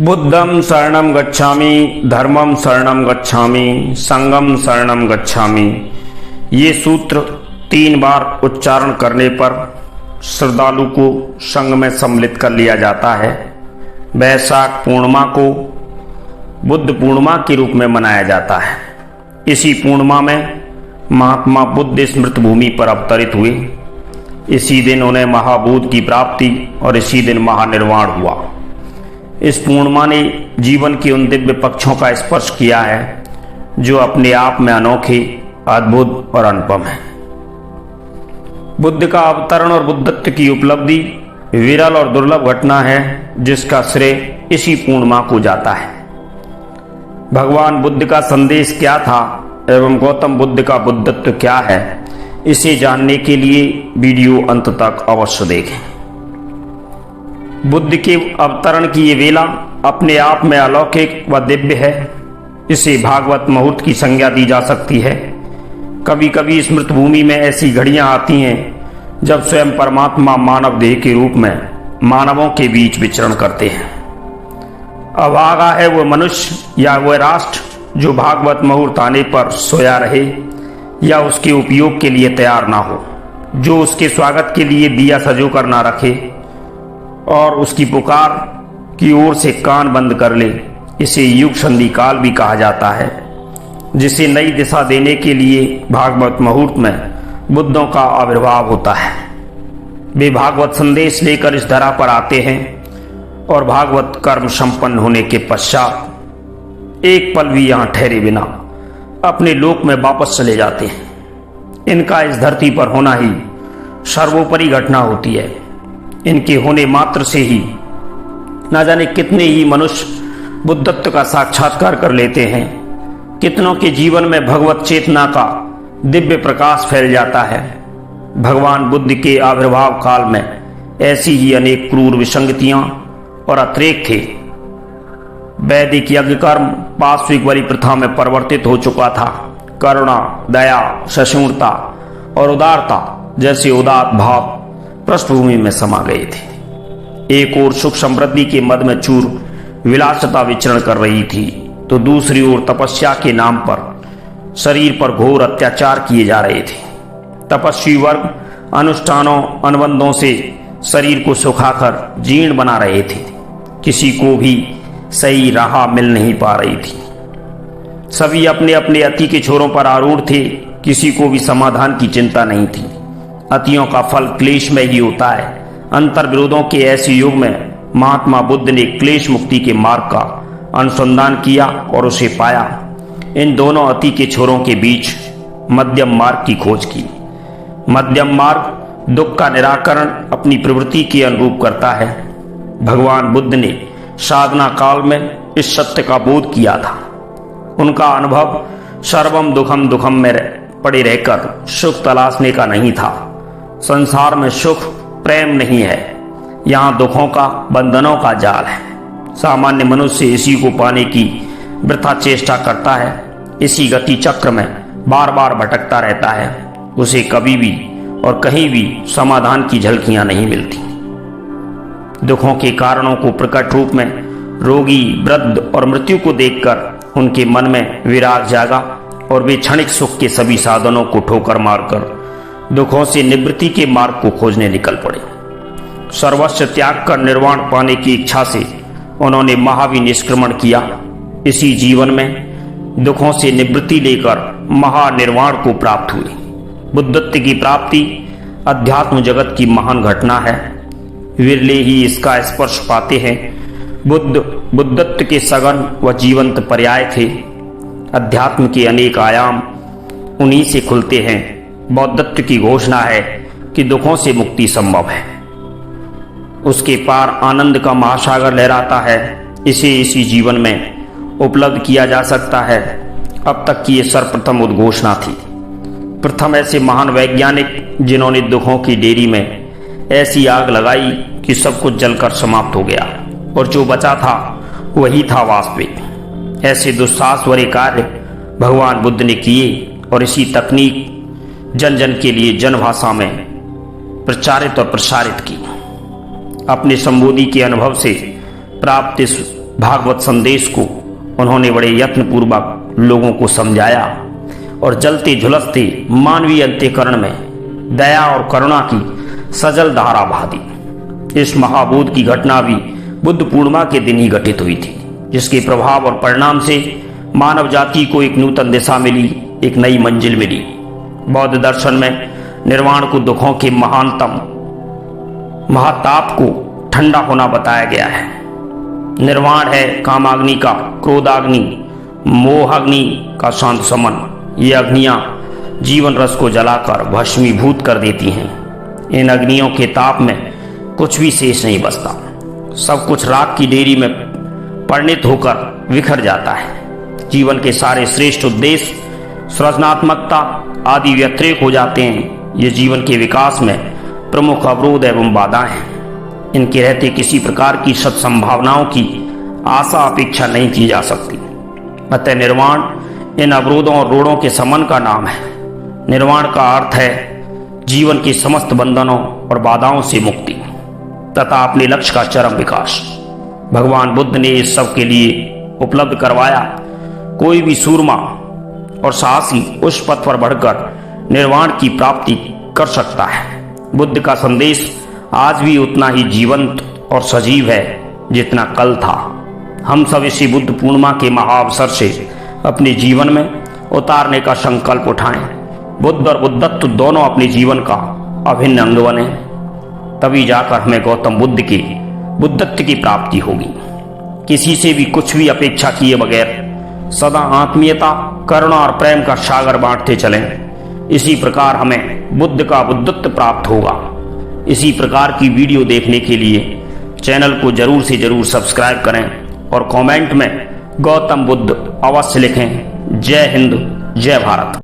बुद्धं शरणं गच्छामि, धर्मं शरणं गच्छामि, संघं शरणं गच्छामि। ये सूत्र 3 बार उच्चारण करने पर श्रद्धालु को संघ में सम्मिलित कर लिया जाता है। वैशाख पूर्णिमा को बुद्ध पूर्णिमा के रूप में मनाया जाता है। इसी पूर्णिमा में महात्मा बुद्ध स्मृत भूमि पर अवतरित हुए। इसी दिन उन्हें महाबोधि की प्राप्ति और इसी दिन महानिर्वाण हुआ। इस पूर्णिमा ने जीवन के उन दिव्य पक्षों का स्पर्श किया है जो अपने आप में अनोखे, अद्भुत और अनुपम है। बुद्ध का अवतरण और बुद्धत्व की उपलब्धि विरल और दुर्लभ घटना है जिसका श्रेय इसी पूर्णिमा को जाता है। भगवान बुद्ध का संदेश क्या था एवं गौतम बुद्ध का बुद्धत्व क्या है, इसे जानने के लिए वीडियो अंत तक अवश्य देखें। बुद्ध के अवतरण की ये वेला अपने आप में अलौकिक व दिव्य है। इसे भागवत मुहूर्त की संज्ञा दी जा सकती है। कभी कभी स्मृत भूमि में ऐसी घड़ियां आती हैं जब स्वयं परमात्मा मानव देह के रूप में मानवों के बीच विचरण करते हैं। अभागा है वह मनुष्य या वह राष्ट्र जो भागवत मुहूर्त आने पर सोया रहे या उसके उपयोग के लिए तैयार ना हो, जो उसके स्वागत के लिए दिया सजो कर ना रखे और उसकी पुकार की ओर से कान बंद कर ले। इसे युग संधि काल भी कहा जाता है, जिसे नई दिशा देने के लिए भागवत मुहूर्त में बुद्धों का आविर्भाव होता है। वे भागवत संदेश लेकर इस धरा पर आते हैं और भागवत कर्म संपन्न होने के पश्चात एक पल भी यहां ठहरे बिना अपने लोक में वापस चले जाते हैं। इनका इस धरती पर होना ही सर्वोपरि घटना होती है। इनके होने मात्र से ही न जाने कितने ही मनुष्य बुद्धत्व का साक्षात्कार कर लेते हैं। कितनों के जीवन में भगवत चेतना का दिव्य प्रकाश फैल जाता है। भगवान बुद्ध के आविर्भाव काल में ऐसी ही अनेक क्रूर विसंगतियां और अतिरेक थे। वैदिक यज्ञ कर्म पाश्विक बलि प्रथा में परिवर्तित हो चुका था। करुणा, दया, सहिष्णुता और उदारता जैसे उदात्त भाव पृष्ठभूमि में समा गए थे। एक ओर सुख समृद्धि के मद में चूर विलासिता विचरण कर रही थी, तो दूसरी ओर तपस्या के नाम पर शरीर पर घोर अत्याचार किए जा रहे थे। तपस्वी वर्ग अनुष्ठानों अनुबंधों से शरीर को सुखाकर जीर्ण बना रहे थे। किसी को भी सही राह मिल नहीं पा रही थी। सभी अपने अपने अति के छोरों पर आरूढ़ थे। किसी को भी समाधान की चिंता नहीं थी। अतियों का फल क्लेश में ही होता है। अंतर विरोधों के ऐसे युग में महात्मा बुद्ध ने क्लेश मुक्ति के मार्ग का अनुसंधान किया और उसे पाया। इन दोनों अति के छोरों के बीच मध्यम मार्ग की खोज की। मध्यम मार्ग दुख का निराकरण अपनी प्रवृत्ति के अनुरूप करता है। भगवान बुद्ध ने साधना काल में इस सत्य का बोध किया था। उनका अनुभव सर्वम दुखम दुखम में पड़े रहकर सुख तलाशने का नहीं था। संसार में सुख प्रेम नहीं है, यहाँ दुखों का, बंधनों का जाल है। सामान्य मनुष्य इसी को पाने की वृथा चेष्टा करता है। इसी गति चक्र में बार बार भटकता रहता है। उसे कभी भी और कहीं भी समाधान की झलकियां नहीं मिलती। दुखों के कारणों को प्रकट रूप में रोगी, वृद्ध और मृत्यु को देखकर उनके मन में विराग जागा और वे क्षणिक सुख के सभी साधनों को ठोकर मारकर दुखों से निवृत्ति के मार्ग को खोजने निकल पड़े। सर्वस्व त्याग कर निर्वाण पाने की इच्छा से उन्होंने महाविनिष्क्रमण किया। इसी जीवन में दुखों से निवृत्ति लेकर महानिर्वाण को प्राप्त हुए। बुद्धत्व की प्राप्ति अध्यात्म जगत की महान घटना है। विरले ही इसका स्पर्श पाते हैं। बुद्धत्व के सघन व जीवंत पर्याय थे। अध्यात्म के अनेक आयाम उन्हीं से खुलते हैं। बौद्धत्व की घोषणा है कि दुखों से मुक्ति संभव है। उसके पार आनंद का महासागर लहराता है। इसे इसी जीवन में उपलब्ध किया जा सकता है। अब तक की ये सर्वप्रथम उद्घोषणा थी। प्रथम ऐसे महान वैज्ञानिक जिन्होंने दुखों की डेरी में ऐसी आग लगाई कि सब कुछ जलकर समाप्त हो गया और जो बचा था वही था वास्तविक। ऐसे दुस्साहस भरे कार्य भगवान बुद्ध ने किए और इसी तकनीक जन जन के लिए जनभाषा में प्रचारित और प्रसारित की। अपने संबोधि के अनुभव से प्राप्त इस भागवत संदेश को उन्होंने बड़े यत्नपूर्वक लोगों को समझाया और जलते झुलसते मानवीय अंतःकरण में दया और करुणा की सजल धारा बहा दी। इस महाबोध की घटना भी बुद्ध पूर्णिमा के दिन ही घटित हुई थी, जिसके प्रभाव और परिणाम से मानव जाति को एक नूतन दिशा मिली, एक नई मंजिल मिली। बौद्ध दर्शन में निर्वाण को दुखों के महानतम महाताप को ठंडा होना बताया गया है। निर्वाण है कामाग्नि का क्रोधाग्नि, मोहाग्नि का शांत समन। ये अग्नियां जीवन रस को जलाकर भस्मीभूत कर देती हैं। इन अग्नियों के ताप में कुछ भी शेष नहीं बचता, सब कुछ राख की डेरी में परिणत होकर विखर जाता है। जीवन के सारे श्रेष्ठ उद्देश्य, सृजनात्मकता आदि व्यतिरेक हो जाते हैं। ये जीवन के विकास में प्रमुख अवरोध एवं बाधाएं हैं। इनके रहते किसी प्रकार की सत्संभावनाओं की आशा अपेक्षा नहीं की जा सकती। अतः निर्वाण इन अवरोधों और रोड़ों के समन का नाम है। निर्वाण का अर्थ है जीवन के समस्त बंधनों और बाधाओं से मुक्ति तथा अपने लक्ष्य का चरम विकास। भगवान बुद्ध ने इस सब के लिए उपलब्ध करवाया। कोई भी सूरमा और साहसी उस पथ पर बढ़कर निर्वाण की प्राप्ति कर सकता है। बुद्ध का संदेश आज भी उतना ही जीवंत और सजीव है जितना कल था। हम सब इसी बुद्ध पूर्णिमा के महाअवसर से अपने जीवन में उतारने का संकल्प उठाएं। बुद्ध और बुद्धत्व दोनों अपने जीवन का अभिन्न अंग बने, तभी जाकर हमें गौतम बुद्ध के बुद्धत्व की प्राप्ति होगी। किसी से भी कुछ भी अपेक्षा किए बगैर सदा आत्मीयता, करुणा और प्रेम का सागर बांटते चलें। इसी प्रकार हमें बुद्ध का बुद्धत्व प्राप्त होगा। इसी प्रकार की वीडियो देखने के लिए चैनल को जरूर से जरूर सब्सक्राइब करें और कमेंट में गौतम बुद्ध अवश्य लिखें। जय हिंद, जय भारत।